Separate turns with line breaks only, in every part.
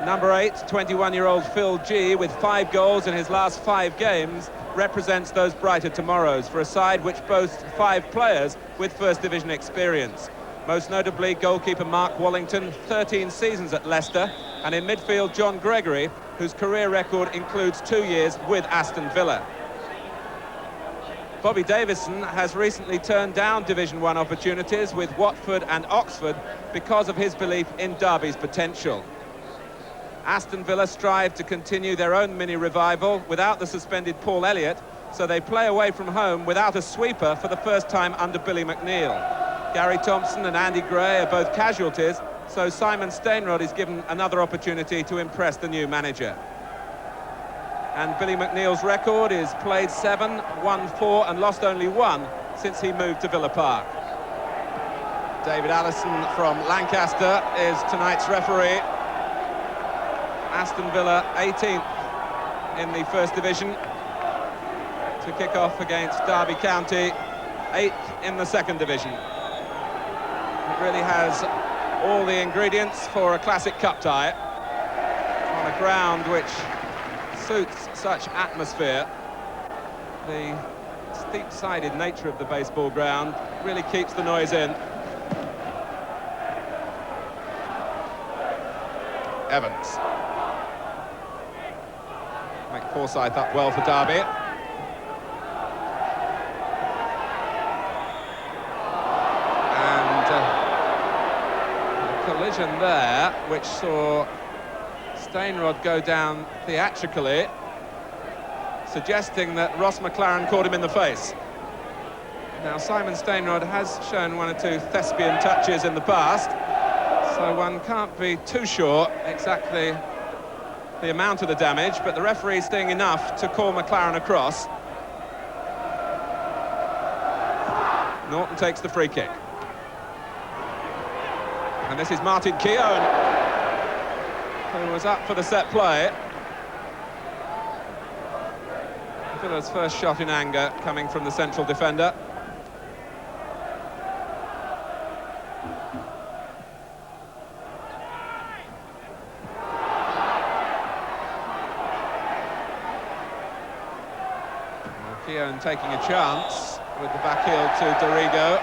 Number 8, 21-year-old Phil G, with 5 goals in his last 5 games, represents those brighter tomorrows for a side which boasts 5 players with First Division experience. Most notably, goalkeeper Mark Wallington, 13 seasons at Leicester, and in midfield, John Gregory, whose career record includes 2 years with Aston Villa. Bobby Davison has recently turned down Division 1 opportunities with Watford and Oxford because of his belief in Derby's potential. Aston Villa strive to continue their own mini-revival without the suspended Paul Elliott, so they play away from home without a sweeper for the first time under Billy McNeill. Gary Thompson and Andy Gray are both casualties, so Simon Stainrod is given another opportunity to impress the new manager. And Billy McNeill's record is played 7, won 4 and lost only 1 since he moved to Villa Park. David Allison from Lancaster is tonight's referee. Aston Villa 18th in the First Division to kick off against Derby County, 8th in the Second Division. It really has all the ingredients for a classic cup tie on a ground which suits such atmosphere. The steep-sided nature of the baseball ground really keeps the noise in. Evans. Make Forsyth up well for Derby. And a collision there, which saw Stainrod go down theatrically, suggesting that Ross McLaren caught him in the face. Now, Simon Stainrod has shown 1 or 2 thespian touches in the past, so one can't be too sure exactly the amount of the damage, but the referee is seeing enough to call McLaren across. Norton takes the free kick. And this is Martin Keown, who was up for the set play. Villa's first shot in anger coming from the central defender. Keown taking a chance with the back heel to Dorigo.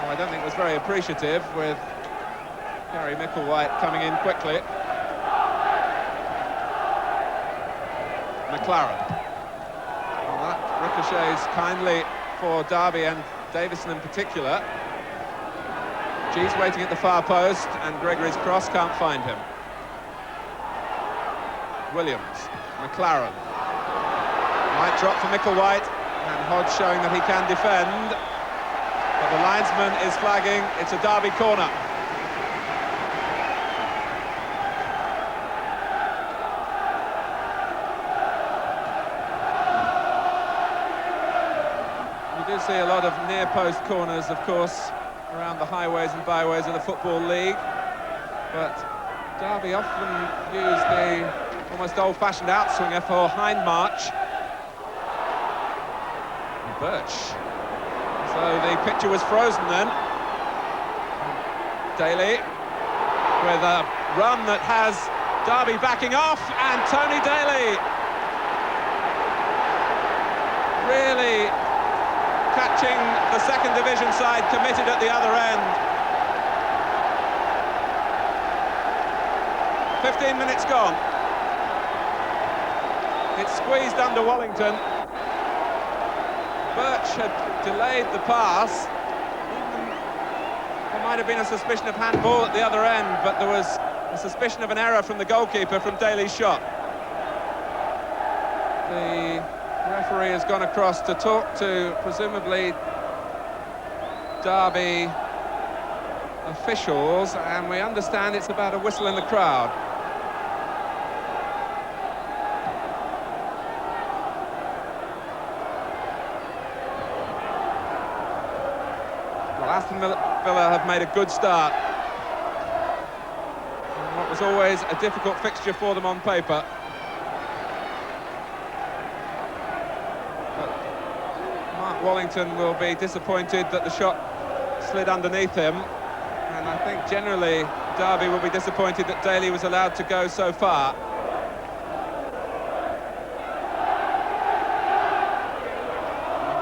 Oh, I don't think it was very appreciative, with Gary Micklewhite coming in quickly. McLaren. Well, that ricochets kindly for Derby and Davison in particular. G's waiting at the far post, and Gregory's cross can't find him. Williams, McLaren. Might drop for Micklewhite, and Hodge showing that he can defend. But the linesman is flagging, it's a Derby corner. You do see a lot of near-post corners, of course, around the highways and byways of the Football League. But Derby often use the almost old-fashioned outswinger for hindmarch. Birch. So the picture was frozen then. Daly with a run that has Derby backing off, and Tony Daly really catching the Second Division side committed at the other end. 15 minutes gone. It's squeezed under Wallington. Birch had delayed the pass. There might have been a suspicion of handball at the other end, but there was a suspicion of an error from the goalkeeper from Daly's shot. The referee has gone across to talk to presumably Derby officials, and we understand it's about a whistle in the crowd. Aston Villa have made a good start in what was always a difficult fixture for them on paper. But Mark Wallington will be disappointed that the shot slid underneath him, and I think generally Derby will be disappointed that Daly was allowed to go so far.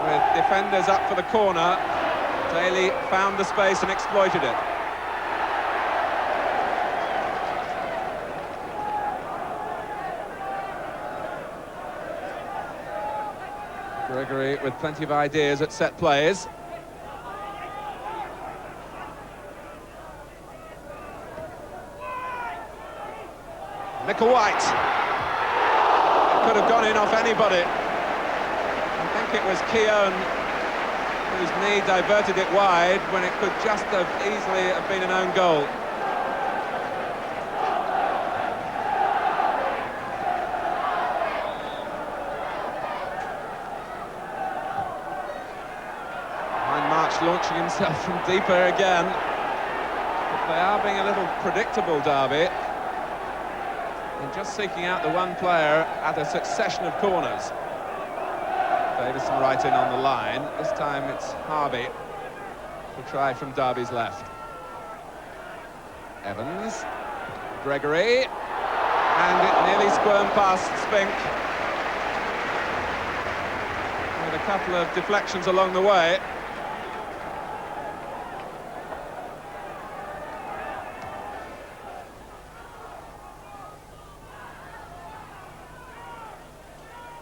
With defenders up for the corner, Daly found the space and exploited it. Gregory with plenty of ideas at set plays. White. It could have gone in off anybody. I think it was Keown whose knee diverted it wide when it could just have easily have been an own goal. March launching himself from deeper again. But they are being a little predictable, Derby. And just seeking out the one player at a succession of corners. Davison right in on the line. This time it's Harvey to try from Derby's left. Evans, Gregory, and it nearly squirmed past Spink. With a couple of deflections along the way.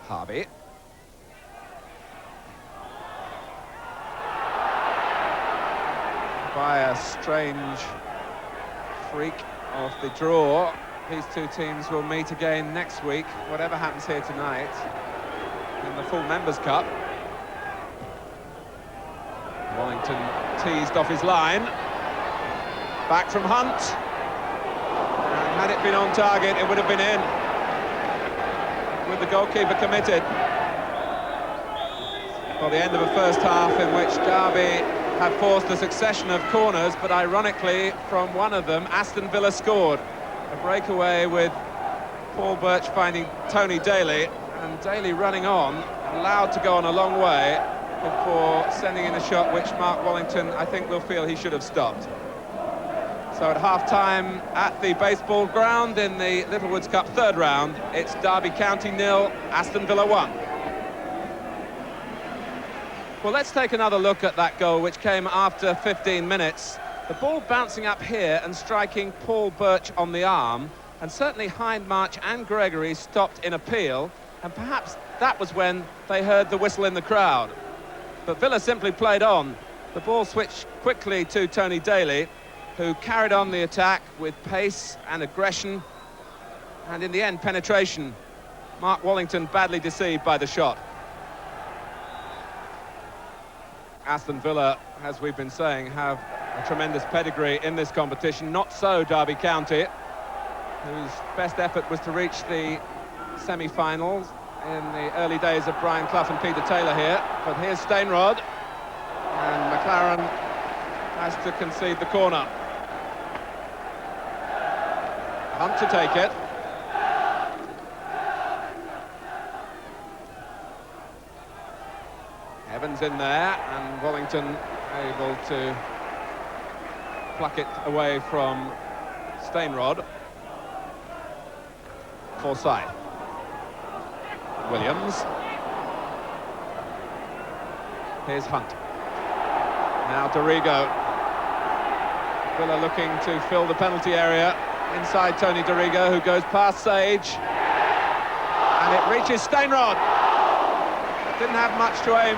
Harvey. By a strange freak of the draw, these two teams will meet again next week, whatever happens here tonight, in the full Members' Cup. Wellington teased off his line. Back from Hunt. And had it been on target, it would have been in. With the goalkeeper committed. Well, the end of a first half in which Derby have forced a succession of corners, but ironically, from one of them, Aston Villa scored. A breakaway with Paul Birch finding Tony Daly, and Daly running on, allowed to go on a long way before sending in a shot which Mark Wellington, I think, will feel he should have stopped. So at half-time at the baseball ground in the Littlewoods Cup third round, it's Derby County 0, Aston Villa 1. Well, let's take another look at that goal, which came after 15 minutes. The ball bouncing up here and striking Paul Birch on the arm, and certainly Hindmarch and Gregory stopped in appeal, and perhaps that was when they heard the whistle in the crowd. But Villa simply played on. The ball switched quickly to Tony Daly, who carried on the attack with pace and aggression, and in the end, penetration. Mark Wellington badly deceived by the shot. Aston Villa, as we've been saying, have a tremendous pedigree in this competition. Not so Derby County, whose best effort was to reach the semi-finals in the early days of Brian Clough and Peter Taylor here. But here's Stainrod, and McLaren has to concede the corner. Hunt to take it. Evans in there, and Wellington able to pluck it away from Stainrod. Forsyth. Williams. Here's Hunt. Now Dorigo. Villa looking to fill the penalty area. Inside Tony Dorigo, who goes past Sage. And it reaches Stainrod. Didn't have much to aim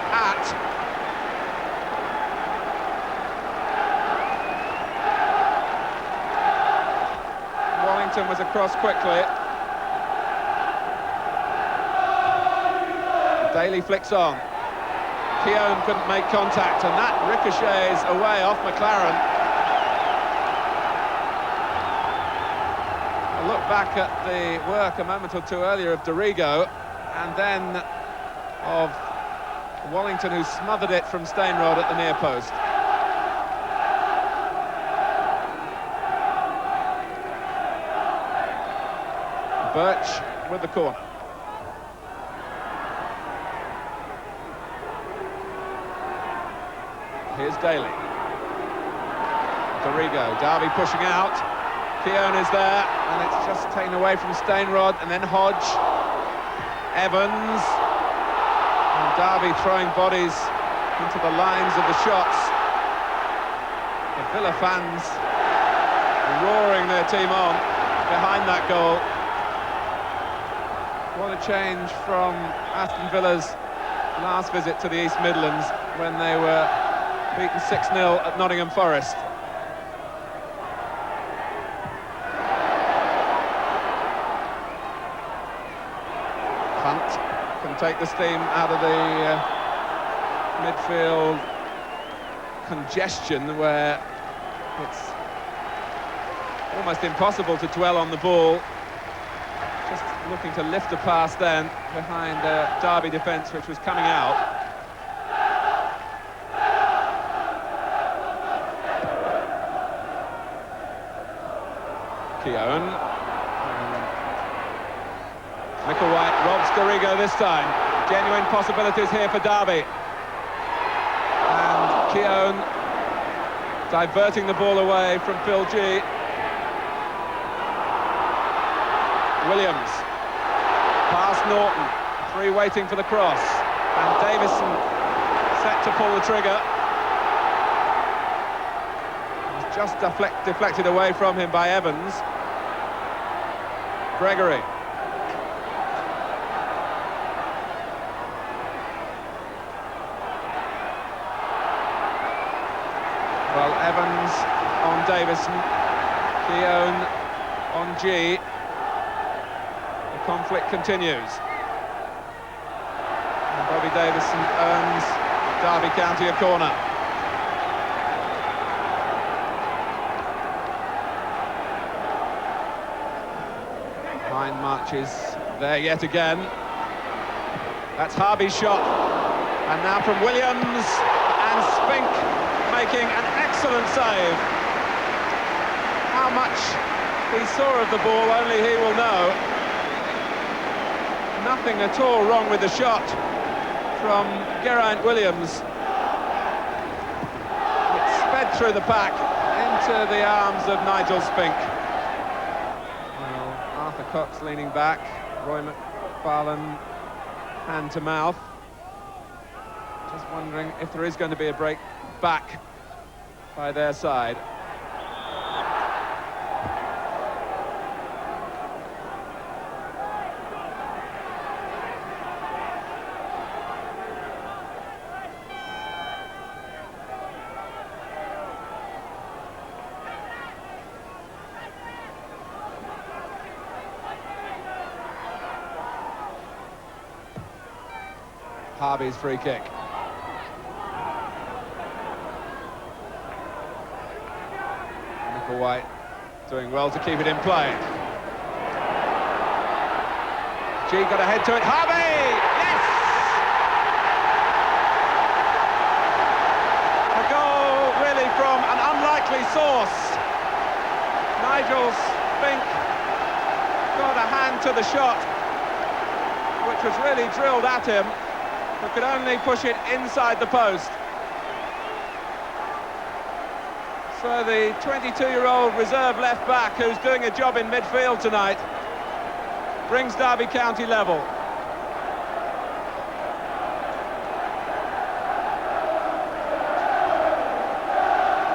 at. Wellington was across quickly. Daly flicks on. Keown couldn't make contact, and that ricochets away off McLaren. A look back at the work a moment or two earlier of Dorigo, and then of Wellington, who smothered it from Stainrod at the near post. Birch with the corner. Here's Daly. Storigo, Derby pushing out. Keown is there, and it's just taken away from Stainrod, and then Hodge. Evans. And Derby throwing bodies into the lines of the shots. The Villa fans roaring their team on behind that goal. What a change from Aston Villa's last visit to the East Midlands when they were beaten 6-0 at Nottingham Forest. Hunt can take the steam out of the midfield congestion where it's almost impossible to dwell on the ball. Just looking to lift a pass then behind the Derby defence, which was coming out. Keown. Micklewhite robs Storigo this time. Genuine possibilities here for Derby. And Keown diverting the ball away from Phil G. Williams, past Norton, three waiting for the cross, and Davison set to pull the trigger. It was just deflected away from him by Evans. Gregory. Well, Evans on Davison, Keown on G. Conflict continues. And Bobby Davison earns Derby County a corner. Hine marches there yet again. That's Harvey's shot. And now from Williams, and Spink making an excellent save. How much he saw of the ball, only he will know. Nothing at all wrong with the shot from Geraint Williams. It sped through the pack into the arms of Nigel Spink. Well, Arthur Cox leaning back, Roy McFarlane hand to mouth. Just wondering if there is going to be a break back by their side. Harvey's free kick. Micklewhite doing well to keep it in play. G got a head to it. Harvey! Yes! A goal really from an unlikely source. Nigel Spink got a hand to the shot, which was really drilled at him, but could only push it inside the post. So the 22-year-old reserve left-back, who's doing a job in midfield tonight, brings Derby County level.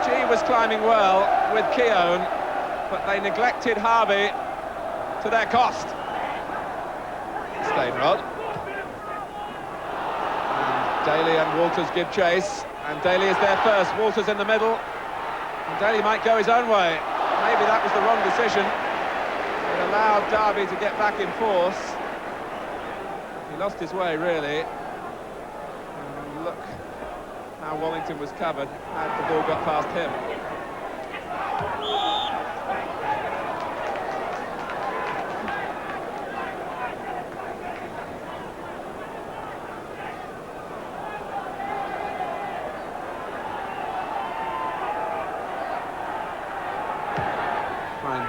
G was climbing well with Keown, but they neglected Harvey to their cost. Stainrod. Daly and Walters give chase, and Daly is there first. Walters in the middle, and Daly might go his own way. Maybe that was the wrong decision. It allowed Derby to get back in force. He lost his way, really. And look how Wallington was covered as the ball got past him.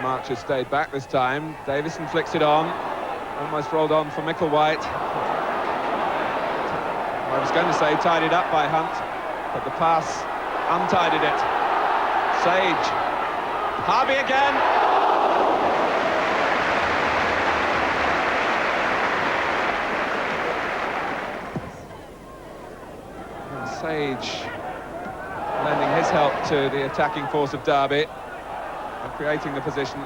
March has stayed back this time. Davison flicks it on, almost rolled on for Micklewhite. I was going to say tied it up by Hunt, but the pass untidied it. Sage. Harvey again. And Sage lending his help to the attacking force of Derby and creating the position.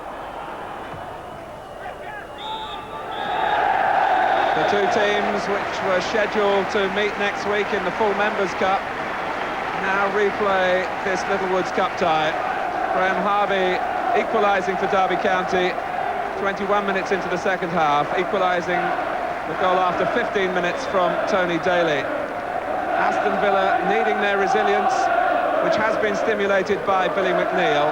The two teams which were scheduled to meet next week in the full Members' Cup now replay this Littlewoods Cup tie. Graham Harvey equalising for Derby County 21 minutes into the second half, equalising the goal after 15 minutes from Tony Daly. Aston Villa needing their resilience, which has been stimulated by Billy McNeil.